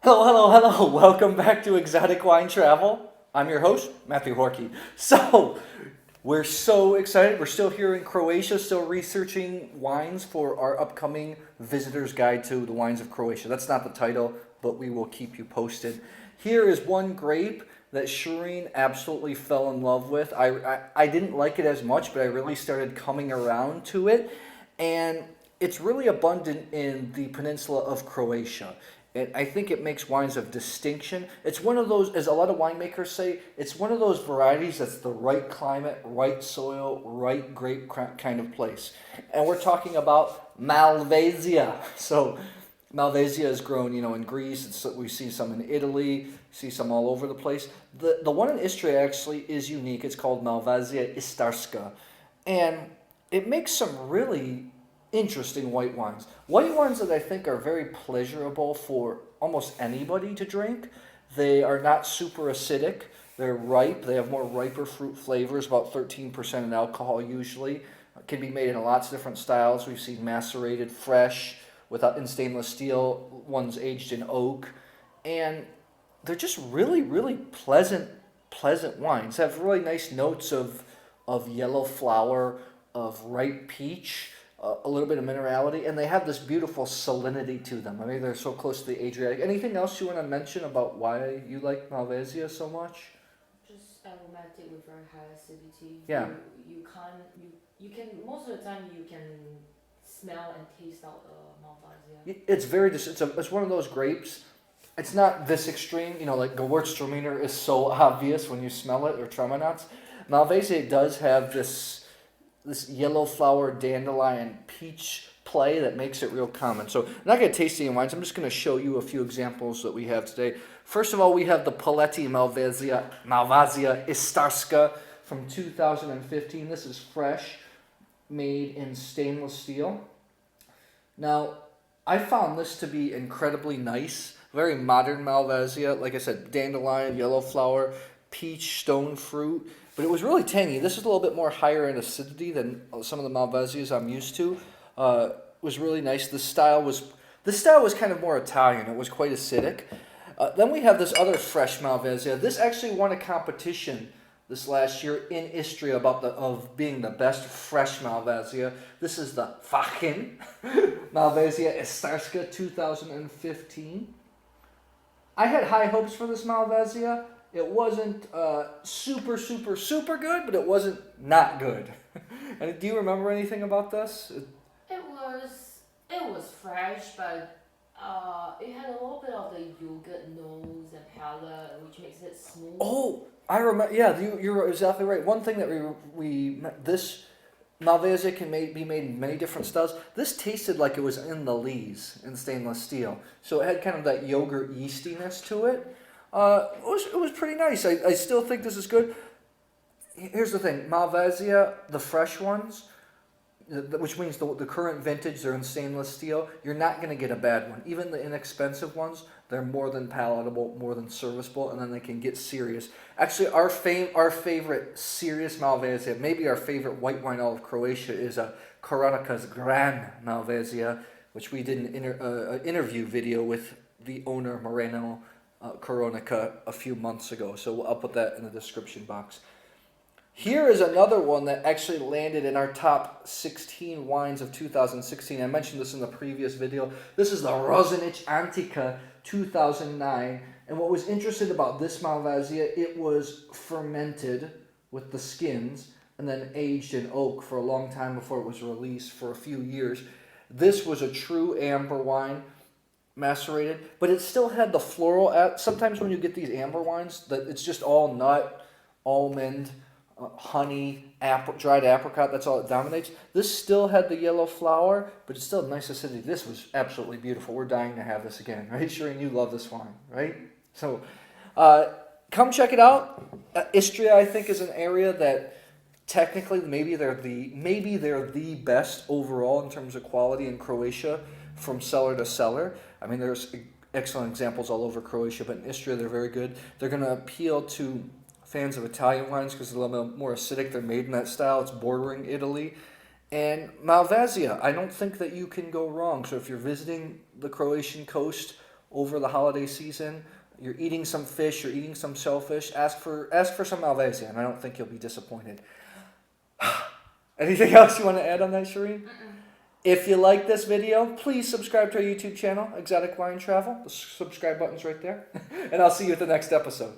Hello, hello, hello. Welcome back to Exotic Wine Travel. I'm your host, Matthew Horkey. We're so excited. We're still here in Croatia, still researching wines for our upcoming visitor's guide to the wines of Croatia. That's not the title, but we will keep you posted. Here is one grape that Charine absolutely fell in love with. I didn't like it as much, but I really started coming around to it. And it's really abundant in the peninsula of Croatia. I think it makes wines of distinction. It's one of those, as a lot of winemakers say, it's one of those varieties that's the right climate, right soil, right grape kind of place. And we're talking about Malvazija. So Malvazija is grown, in Greece. We see some in Italy, see some all over the place. The one in Istria actually is unique. It's called Malvazija Istarska. And it makes some really interesting white wines. White wines that I think are very pleasurable for almost anybody to drink. They are not super acidic. They're ripe. They have more riper fruit flavors, about 13% in alcohol usually. Can be made in lots of different styles. We've seen macerated, fresh, in stainless steel, ones aged in oak. And they're just really, really pleasant wines. Have really nice notes of yellow flower, of ripe peach, a little bit of minerality, and they have this beautiful salinity to them. I mean, they're so close to the Adriatic. Anything else you want to mention about why you like Malvasia so much? Just aromatic with very high acidity. Yeah. You can't you can most of the time you can smell and taste out the Malvasia. It's very it's one of those grapes. It's not this extreme, like Gewürztraminer is so obvious when you smell it, or Tremonats. Malvasia does have this yellow flower dandelion peach play that makes it real common. So I'm not going to taste any wines. I'm just going to show you a few examples that we have today. First of all, we have the Poletti Malvazija Istarska from 2015. This is fresh, made in stainless steel. Now, I found this to be incredibly nice. Very modern Malvazija. Like I said, dandelion, yellow flower, peach, stone fruit. But it was really tangy. This is a little bit more higher in acidity than some of the Malvasias I'm used to. It was really nice. This style was kind of more Italian. It was quite acidic. Then we have this other fresh Malvasia. This actually won a competition this last year in Istria of being the best fresh Malvasia. This is the Fakin Malvazija Istarska 2015. I had high hopes for this Malvazija. It wasn't super good, but it wasn't not good. And do you remember anything about this? It was fresh, but it had a little bit of the yogurt nose and palate, which makes it smooth. Oh, I remember. Yeah, you're exactly right. One thing that this Malvasia can be made in many different styles. This tasted like it was in the lees in stainless steel, so it had kind of that yogurt yeastiness to it. It was pretty nice. I still think this is good. Here's the thing. Malvasia, the fresh ones, which means the current vintage, they're in stainless steel. You're not going to get a bad one. Even the inexpensive ones, they're more than palatable, more than serviceable, and then they can get serious. Actually, our favorite serious Malvasia, maybe our favorite white wine all of Croatia, is a Koronica's Gran Malvasia, which we did an interview video with the owner, Moreno Coronica, a few months ago. So I'll put that in the description box. Here is another one that actually landed in our top 16 wines of 2016. I mentioned this in the previous video. This is the Roxanich Antica 2009. And what was interesting about this Malvasia, it was fermented with the skins and then aged in oak for a long time before it was released for a few years. This was a true amber wine, macerated, but it still had the floral. Sometimes when you get these amber wines, that it's just all nut, almond, honey, dried apricot. That's all it dominates. This still had the yellow flower, but it's still nice acidity. This was absolutely beautiful. We're dying to have this again, right? Shireen, you love this wine, right? So, come check it out. Istria, I think, is an area that technically maybe they're the best overall in terms of quality in Croatia, from cellar to cellar. I mean, there's excellent examples all over Croatia, but in Istria, they're very good. They're going to appeal to fans of Italian wines because they're a little bit more acidic. They're made in that style. It's bordering Italy. And Malvazija, I don't think that you can go wrong. So if you're visiting the Croatian coast over the holiday season. You're eating some fish, you're eating some shellfish. Ask for some Malvazija, and I don't think you'll be disappointed. Anything else you want to add on that, Charine? If you like this video, please subscribe to our YouTube channel, Exotic Wine Travel. The subscribe button's right there. And I'll see you at the next episode.